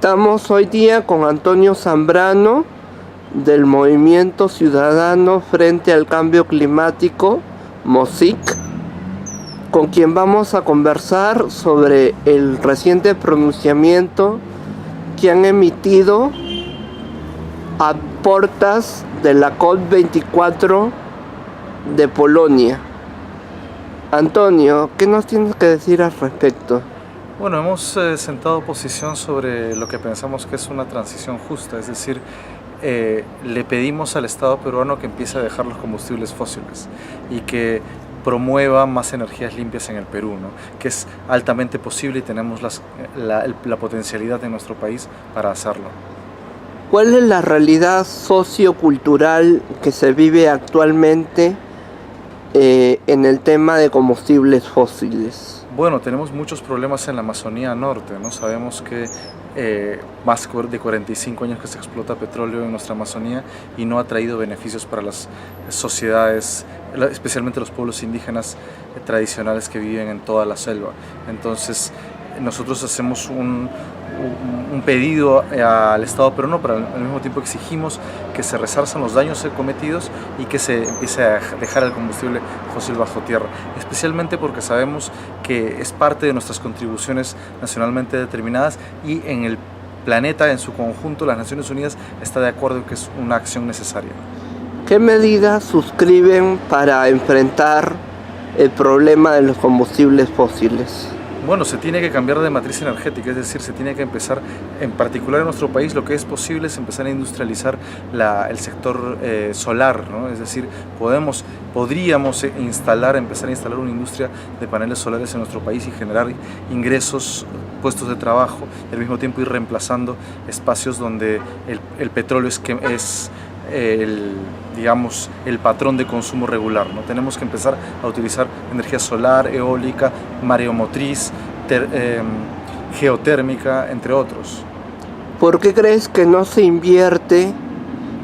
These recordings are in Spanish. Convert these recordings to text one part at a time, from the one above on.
Estamos hoy día con Antonio Zambrano del Movimiento Ciudadano Frente al Cambio Climático, MOCIC, con quien vamos a conversar sobre el reciente pronunciamiento que han emitido a puertas de la COP24 de Polonia. Antonio, ¿qué nos tienes que decir al respecto? Bueno, hemos sentado posición sobre lo que pensamos que es una transición justa, es decir, le pedimos al Estado peruano que empiece a dejar los combustibles fósiles y que promueva más energías limpias en el Perú, ¿no? Que es altamente posible y tenemos la potencialidad en nuestro país para hacerlo. ¿Cuál es la realidad sociocultural que se vive actualmente en el tema de combustibles fósiles? Bueno, tenemos muchos problemas en la Amazonía Norte, ¿no? Sabemos que más de 45 años que se explota petróleo en nuestra Amazonía y no ha traído beneficios para las sociedades, especialmente los pueblos indígenas tradicionales que viven en toda la selva. Entonces, nosotros hacemos un pedido al Estado peruano, pero al mismo tiempo exigimos que se resarzan los daños cometidos y que se empiece a dejar el combustible fósil bajo tierra, especialmente porque sabemos que es parte de nuestras contribuciones nacionalmente determinadas y en el planeta en su conjunto, las Naciones Unidas está de acuerdo en que es una acción necesaria. ¿Qué medidas suscriben para enfrentar el problema de los combustibles fósiles? Bueno, se tiene que cambiar de matriz energética, es decir, se tiene que empezar, en particular en nuestro país, lo que es posible es empezar a industrializar el sector solar, ¿no? Es decir, podríamos empezar a instalar una industria de paneles solares en nuestro país y generar ingresos, puestos de trabajo, y al mismo tiempo ir reemplazando espacios donde el petróleo es el patrón de consumo regular, ¿no? Tenemos que empezar a utilizar energía solar, eólica, mareomotriz, geotérmica, entre otros. ¿Por qué crees que no se invierte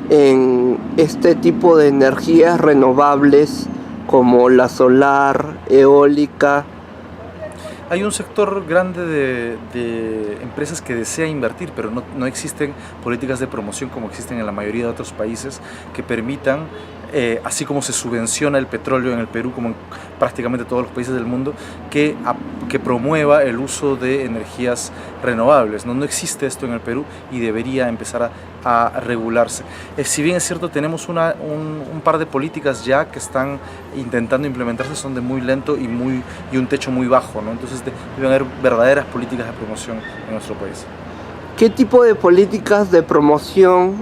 en este tipo de energías renovables como la solar, eólica? Hay un sector grande de empresas que desea invertir, pero no existen políticas de promoción como existen en la mayoría de otros países que permitan, así como se subvenciona el petróleo en el Perú, como en prácticamente todos los países del mundo, que promueva el uso de energías renovables. No existe esto en el Perú y debería empezar a regularse. Si bien es cierto, tenemos un par de políticas ya que están intentando implementarse, son de muy lento y un techo muy bajo, ¿no? Entonces deben haber verdaderas políticas de promoción en nuestro país. ¿Qué tipo de políticas de promoción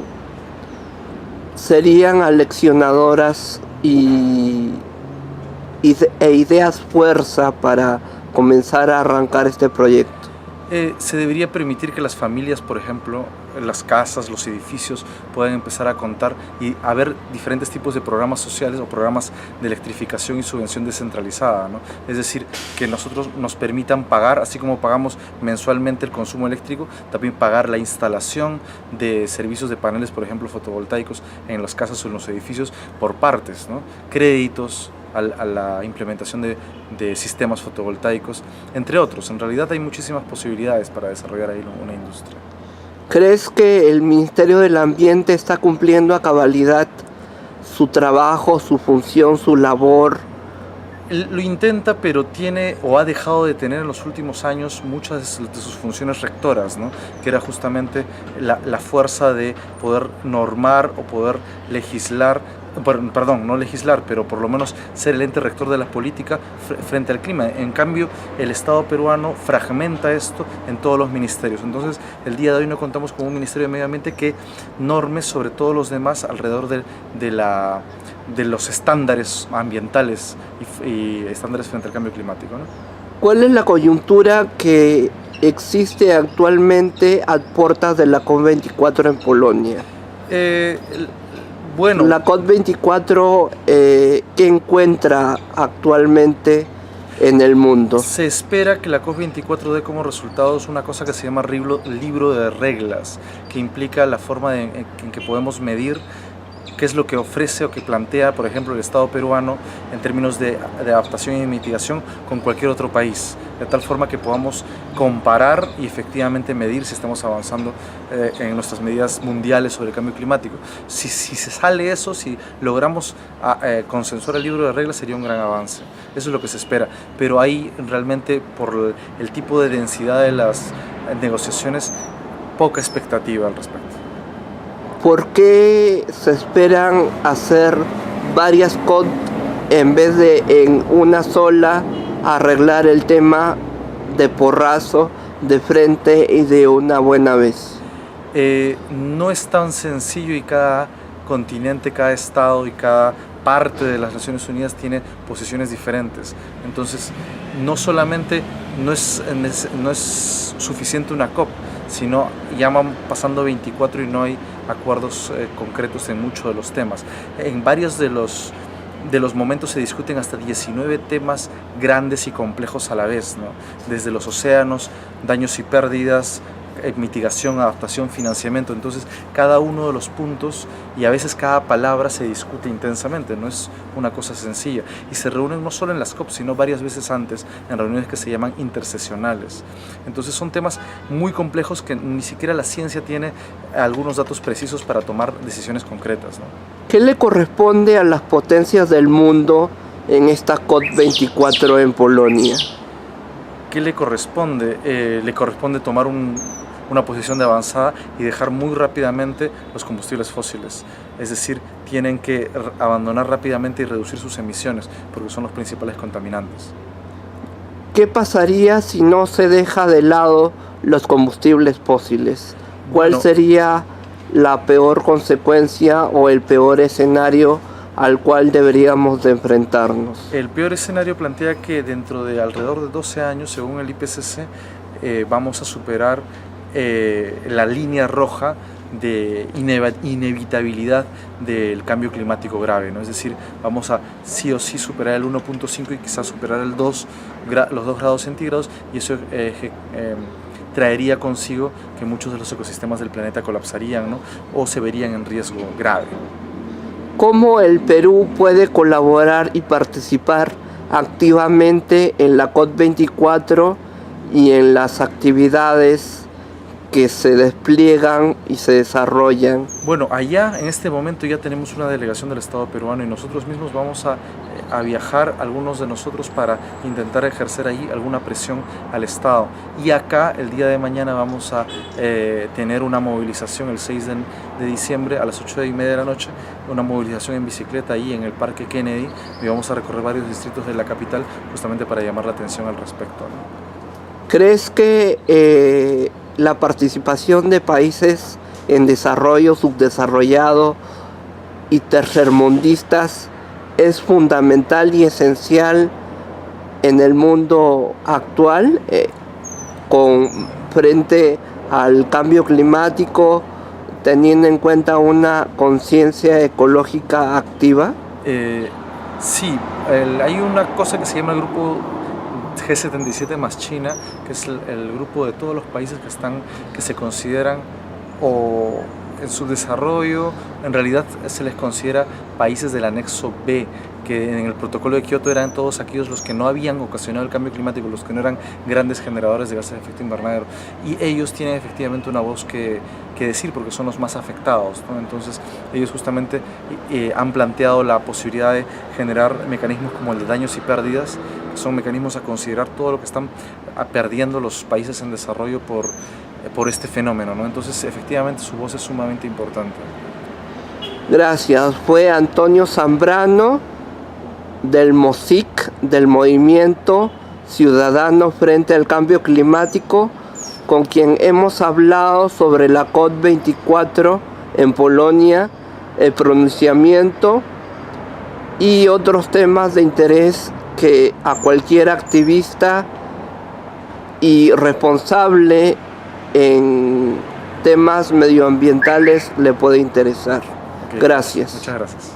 serían aleccionadoras e ideas fuerza para comenzar a arrancar este proyecto? Se debería permitir que las familias, por ejemplo, las casas, los edificios puedan empezar a contar y haber diferentes tipos de programas sociales o programas de electrificación y subvención descentralizada, ¿no? Es decir, que nosotros nos permitan pagar, así como pagamos mensualmente el consumo eléctrico, también pagar la instalación de servicios de paneles, por ejemplo, fotovoltaicos en las casas o en los edificios por partes, ¿no? Créditos a la implementación de sistemas fotovoltaicos, entre otros. En realidad hay muchísimas posibilidades para desarrollar ahí una industria. ¿Crees que el Ministerio del Ambiente está cumpliendo a cabalidad su trabajo, su función, su labor? Lo intenta, pero tiene o ha dejado de tener en los últimos años muchas de sus funciones rectoras, ¿no? Que era justamente la fuerza de poder normar o poder legislar, perdón, no legislar, pero por lo menos ser el ente rector de la política frente al clima. En cambio, el Estado peruano fragmenta esto en todos los ministerios. Entonces, el día de hoy no contamos con un Ministerio de Medio Ambiente que norme sobre todos los demás alrededor de los estándares ambientales y estándares frente al cambio climático, ¿no? ¿Cuál es la coyuntura que existe actualmente a puertas de la COP24 en Polonia? Bueno, la COP24, ¿qué encuentra actualmente en el mundo? Se espera que la COP24 dé como resultados una cosa que se llama libro de reglas, que implica la forma en que podemos medir qué es lo que ofrece o que plantea, por ejemplo, el Estado peruano en términos de adaptación y mitigación con cualquier otro país, de tal forma que podamos comparar y efectivamente medir si estamos avanzando en nuestras medidas mundiales sobre el cambio climático. Si se sale eso, si logramos consensuar el libro de reglas, sería un gran avance. Eso es lo que se espera, pero hay realmente, por el tipo de densidad de las negociaciones, poca expectativa al respecto. ¿Por qué se esperan hacer varias COP en vez de en una sola arreglar el tema de porrazo, de frente y de una buena vez? No es tan sencillo, y cada continente, cada estado y cada parte de las Naciones Unidas tiene posiciones diferentes. Entonces, no solamente no es suficiente una COP, sino ya van pasando 24 y no hay acuerdos concretos en muchos de los temas. En varios de los momentos se discuten hasta 19 temas grandes y complejos a la vez, ¿no? Desde los océanos, daños y pérdidas, mitigación, adaptación, financiamiento. Entonces, cada uno de los puntos y a veces cada palabra se discute intensamente, no es una cosa sencilla. Y se reúnen no solo en las COP, sino varias veces antes, en reuniones que se llaman intersesionales. Entonces, son temas muy complejos que ni siquiera la ciencia tiene algunos datos precisos para tomar decisiones concretas, ¿no? ¿Qué le corresponde a las potencias del mundo en esta COP24 en Polonia? ¿Qué le corresponde? Le corresponde tomar una posición de avanzada y dejar muy rápidamente los combustibles fósiles. Es decir, tienen que abandonar rápidamente y reducir sus emisiones, porque son los principales contaminantes. ¿Qué pasaría si no se deja de lado los combustibles fósiles? ¿Cuál sería la peor consecuencia o el peor escenario al cual deberíamos de enfrentarnos? El peor escenario plantea que dentro de alrededor de 12 años, según el IPCC, vamos a superar la línea roja de inevitabilidad del cambio climático grave, ¿no? Es decir, vamos a sí o sí superar el 1.5 y quizás superar los 2 grados centígrados, y eso traería consigo que muchos de los ecosistemas del planeta colapsarían, ¿no? O se verían en riesgo grave. ¿Cómo el Perú puede colaborar y participar activamente en la COP24 y en las actividades que se despliegan y se desarrollan? Bueno, allá en este momento ya tenemos una delegación del Estado peruano y nosotros mismos vamos a viajar, algunos de nosotros, para intentar ejercer ahí alguna presión al Estado. Y acá el día de mañana vamos a tener una movilización el 6 de diciembre a las 8:30 de la noche, una movilización en bicicleta ahí en el Parque Kennedy, y vamos a recorrer varios distritos de la capital justamente para llamar la atención al respecto, ¿no? ¿Crees que la participación de países en desarrollo, subdesarrollado y tercermundistas es fundamental y esencial en el mundo actual frente al cambio climático, teniendo en cuenta una conciencia ecológica activa? Sí, hay una cosa que se llama el grupo G77 más China, que es el grupo de todos los países que se consideran o en su desarrollo, en realidad se les considera países del anexo B, que en el protocolo de Kioto eran todos aquellos los que no habían ocasionado el cambio climático, los que no eran grandes generadores de gases de efecto invernadero, y ellos tienen efectivamente una voz que decir, porque son los más afectados, ¿no? Entonces ellos justamente han planteado la posibilidad de generar mecanismos como el de daños y pérdidas, que son mecanismos a considerar todo lo que están perdiendo los países en desarrollo por este fenómeno, ¿no? Entonces efectivamente su voz es sumamente importante. Gracias. Fue Antonio Zambrano del MOSIC, del Movimiento Ciudadano Frente al Cambio Climático, con quien hemos hablado sobre la COP24 en Polonia, el pronunciamiento y otros temas de interés que a cualquier activista y responsable en temas medioambientales le puede interesar. Okay. Gracias. Muchas gracias.